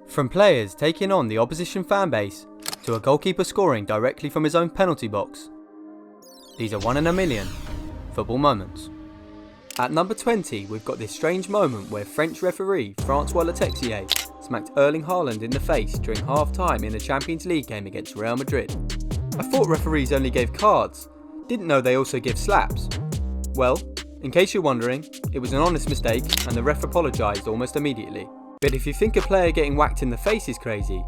From players taking on the opposition fan base, to a goalkeeper scoring directly from his own penalty box. These are 1 in a million football moments. At number 20, we've got this strange moment where French referee François Letexier smacked Erling Haaland in the face during half-time in a Champions League game against Real Madrid. I thought referees only gave cards, didn't know they also give slaps. Well, in case you're wondering, it was an honest mistake and the ref apologised almost immediately. But if you think a player getting whacked in the face is crazy,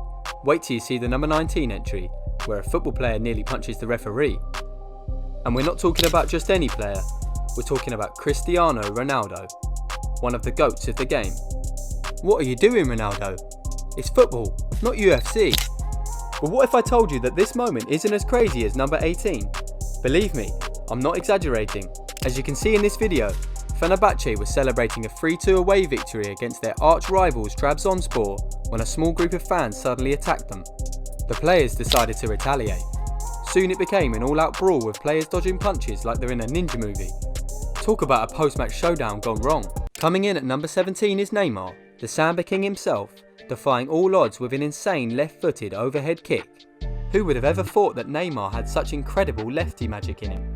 wait till you see the number 19 entry, where a football player nearly punches the referee. And we're not talking about just any player, we're talking about Cristiano Ronaldo, one of the GOATs of the game. What are you doing, Ronaldo? It's football, not UFC. But what if I told you that this moment isn't as crazy as number 18? Believe me, I'm not exaggerating. As you can see in this video, Fenerbahce was celebrating a 3-2 away victory against their arch rivals Trabzonspor when a small group of fans suddenly attacked them. The players decided to retaliate. Soon it became an all-out brawl with players dodging punches like they're in a ninja movie. Talk about a post-match showdown gone wrong. Coming in at number 17 is Neymar, the Samba King himself, defying all odds with an insane left-footed overhead kick. Who would have ever thought that Neymar had such incredible lefty magic in him?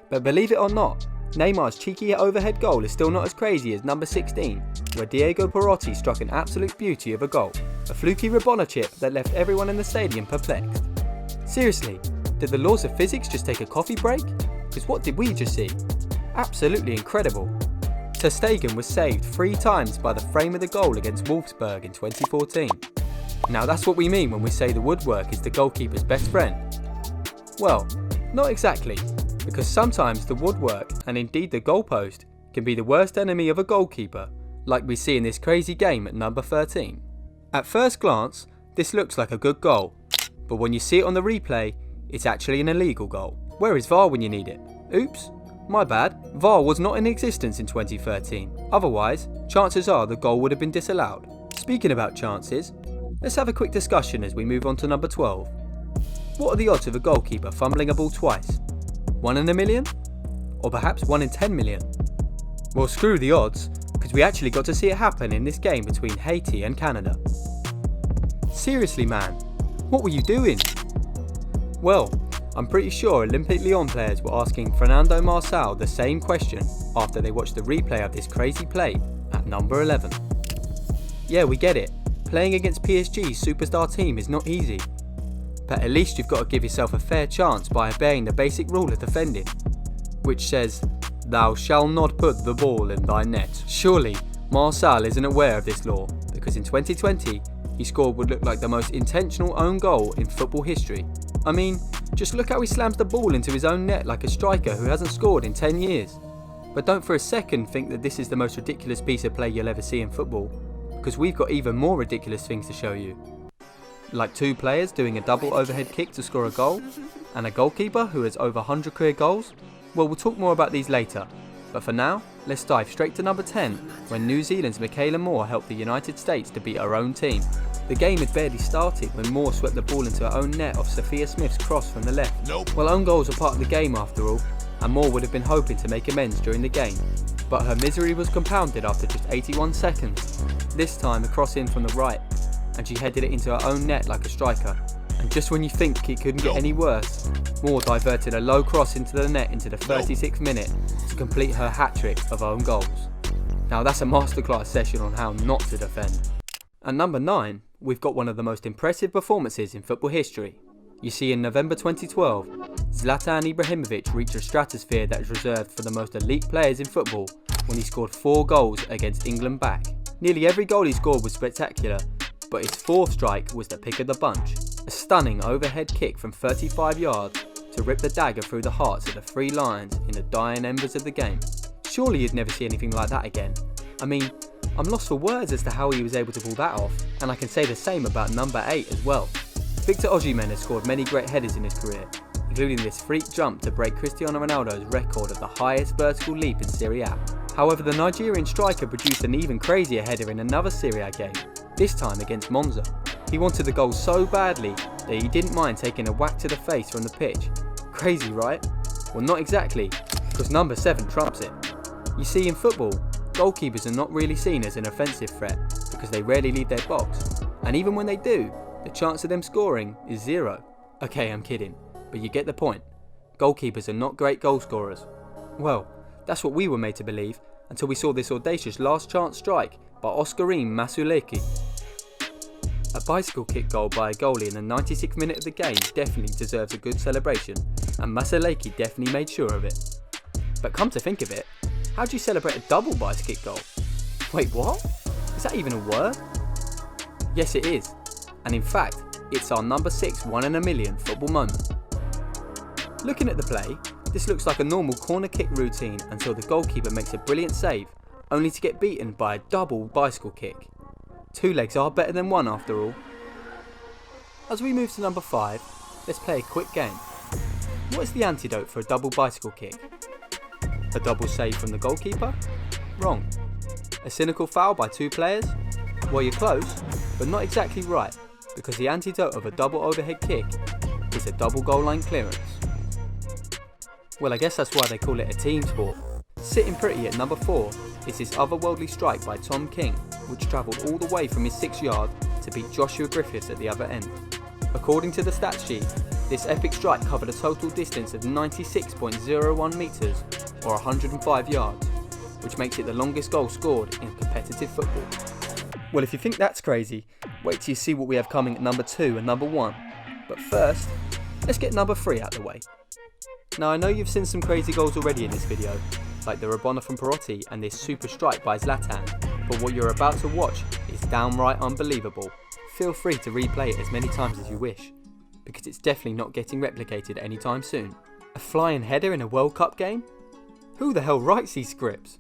But believe it or not, Neymar's cheeky overhead goal is still not as crazy as number 16, where Diego Perotti struck an absolute beauty of a goal. A fluky Rabona chip that left everyone in the stadium perplexed. Seriously, did the laws of physics just take a coffee break? Because what did we just see? Absolutely incredible. Ter Stegen was saved 3 times by the frame of the goal against Wolfsburg in 2014. Now that's what we mean when we say the woodwork is the goalkeeper's best friend. Well, not exactly, because sometimes the woodwork, and indeed the goalpost, can be the worst enemy of a goalkeeper, like we see in this crazy game at number 13. At first glance, this looks like a good goal, but when you see it on the replay, it's actually an illegal goal. Where is VAR when you need it? Oops, my bad, VAR was not in existence in 2013, otherwise, chances are the goal would have been disallowed. Speaking about chances, let's have a quick discussion as we move on to number 12. What are the odds of a goalkeeper fumbling a ball twice? 1 in a million? Or perhaps 1 in 10 million? Well, screw the odds, because we actually got to see it happen in this game between Haiti and Canada. Seriously man, what were you doing? Well, I'm pretty sure Olympique Lyon players were asking Fernando Marçal the same question after they watched the replay of this crazy play at number 11. Yeah, we get it, playing against PSG's superstar team is not easy. But at least you've got to give yourself a fair chance by obeying the basic rule of defending, which says, "Thou shalt not put the ball in thy net." Surely, Marçal isn't aware of this law, because in 2020, he scored what looked like the most intentional own goal in football history. I mean, just look how he slams the ball into his own net like a striker who hasn't scored in 10 years. But don't for a second think that this is the most ridiculous piece of play you'll ever see in football, because we've got even more ridiculous things to show you. Like 2 players doing a double overhead kick to score a goal, and a goalkeeper who has over 100 career goals? Well, we'll talk more about these later, but for now, let's dive straight to number 10, when New Zealand's Michaela Moore helped the United States to beat her own team. The game had barely started when Moore swept the ball into her own net off Sophia Smith's cross from the left. Well, own goals are part of the game after all, and Moore would have been hoping to make amends during the game, but her misery was compounded after just 81 seconds. This time a cross in from the right, and she headed it into her own net like a striker. And just when you think it couldn't get any worse, Moore diverted a low cross into the net into the 36th minute to complete her hat-trick of own goals. Now that's a masterclass session on how not to defend. At number 9, we've got one of the most impressive performances in football history. You see, in November 2012, Zlatan Ibrahimovic reached a stratosphere that is reserved for the most elite players in football when he scored 4 goals against England back. Nearly every goal he scored was spectacular, but his 4th strike was the pick of the bunch. A stunning overhead kick from 35 yards to rip the dagger through the hearts of the 3 Lions in the dying embers of the game. Surely you'd never see anything like that again. I mean, I'm lost for words as to how he was able to pull that off, and I can say the same about number 8 as well. Victor Osimhen has scored many great headers in his career, including this freak jump to break Cristiano Ronaldo's record of the highest vertical leap in Serie A. However, the Nigerian striker produced an even crazier header in another Serie A game, this time against Monza. He wanted the goal so badly that he didn't mind taking a whack to the face from the pitch. Crazy, right? Well, not exactly, because number 7 trumps it. You see, in football, goalkeepers are not really seen as an offensive threat because they rarely leave their box. And even when they do, the chance of them scoring is 0. Okay, I'm kidding, but you get the point. Goalkeepers are not great goal scorers. Well, that's what we were made to believe until we saw this audacious last chance strike by Oscarine Masuleki. A bicycle kick goal by a goalie in the 96th minute of the game definitely deserves a good celebration, and Masuleki definitely made sure of it. But come to think of it, how do you celebrate a double bicycle kick goal? Wait, what? Is that even a word? Yes, it is. And in fact, it's our number 6 1 in a million football moment. Looking at the play, this looks like a normal corner kick routine until the goalkeeper makes a brilliant save, only to get beaten by a double bicycle kick. 2 legs are better than 1 after all. As we move to number 5, let's play a quick game. What is the antidote for a double bicycle kick? A double save from the goalkeeper? Wrong. A cynical foul by 2 players? Well, you're close, but not exactly right, because the antidote of a double overhead kick is a double goal line clearance. Well, I guess that's why they call it a team sport. Sitting pretty at number 4 is this otherworldly strike by Tom King, which travelled all the way from his 6 yard to beat Joshua Griffiths at the other end. According to the stats sheet, this epic strike covered a total distance of 96.01 metres or 105 yards, which makes it the longest goal scored in competitive football. Well, if you think that's crazy, wait till you see what we have coming at number 2 and number 1. But first, let's get number 3 out of the way. Now, I know you've seen some crazy goals already in this video, like the Rabona from Perotti and this super strike by Zlatan, but what you're about to watch is downright unbelievable. Feel free to replay it as many times as you wish, because it's definitely not getting replicated anytime soon. A flying header in a World Cup game? Who the hell writes these scripts?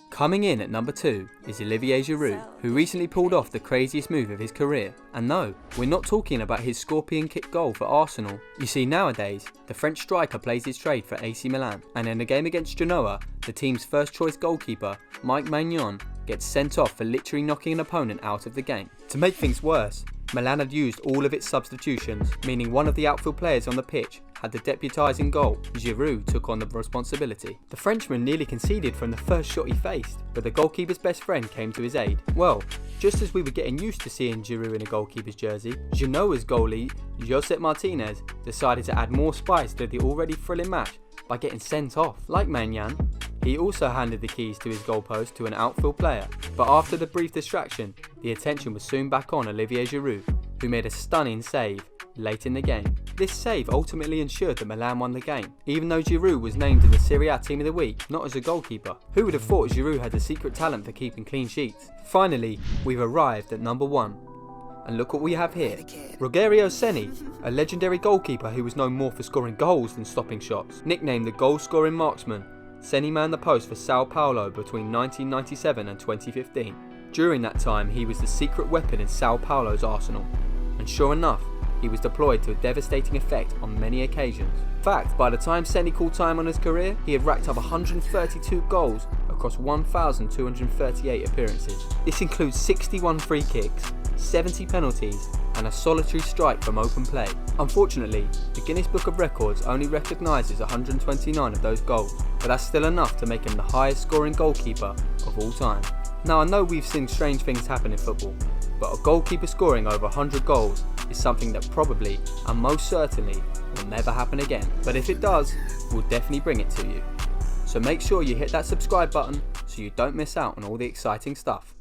Coming in at number 2 is Olivier Giroud, who recently pulled off the craziest move of his career. And no, we're not talking about his scorpion kick goal for Arsenal. You see, nowadays, the French striker plays his trade for AC Milan, and in a game against Genoa, the team's first choice goalkeeper, Mike Maignan, gets sent off for literally knocking an opponent out of the game. To make things worse, Milan had used all of its substitutions, meaning one of the outfield players on the pitch had the deputising goal. Giroud took on the responsibility. The Frenchman nearly conceded from the first shot he faced, but the goalkeeper's best friend came to his aid. Well, just as we were getting used to seeing Giroud in a goalkeeper's jersey, Genoa's goalie, Josep Martinez, decided to add more spice to the already thrilling match by getting sent off. Like Maignan, he also handed the keys to his goalpost to an outfield player, but after the brief distraction, the attention was soon back on Olivier Giroud, who made a stunning save late in the game. This save ultimately ensured that Milan won the game, even though Giroud was named in the Serie A Team of the Week, not as a goalkeeper. Who would have thought Giroud had a secret talent for keeping clean sheets? Finally, we've arrived at number 1. And look what we have here. Rogerio Ceni, a legendary goalkeeper who was known more for scoring goals than stopping shots. Nicknamed the goal-scoring marksman, Ceni manned the post for Sao Paulo between 1997 and 2015. During that time, he was the secret weapon in Sao Paulo's arsenal. And sure enough, he was deployed to a devastating effect on many occasions. In fact, by the time Ceni called time on his career, he had racked up 132 goals across 1,238 appearances. This includes 61 free kicks, 70 penalties, and a solitary strike from open play. Unfortunately, the Guinness Book of Records only recognises 129 of those goals, but that's still enough to make him the highest scoring goalkeeper of all time. Now, I know we've seen strange things happen in football, but a goalkeeper scoring over 100 goals is something that probably and most certainly will never happen again. But if it does, we'll definitely bring it to you. So make sure you hit that subscribe button so you don't miss out on all the exciting stuff.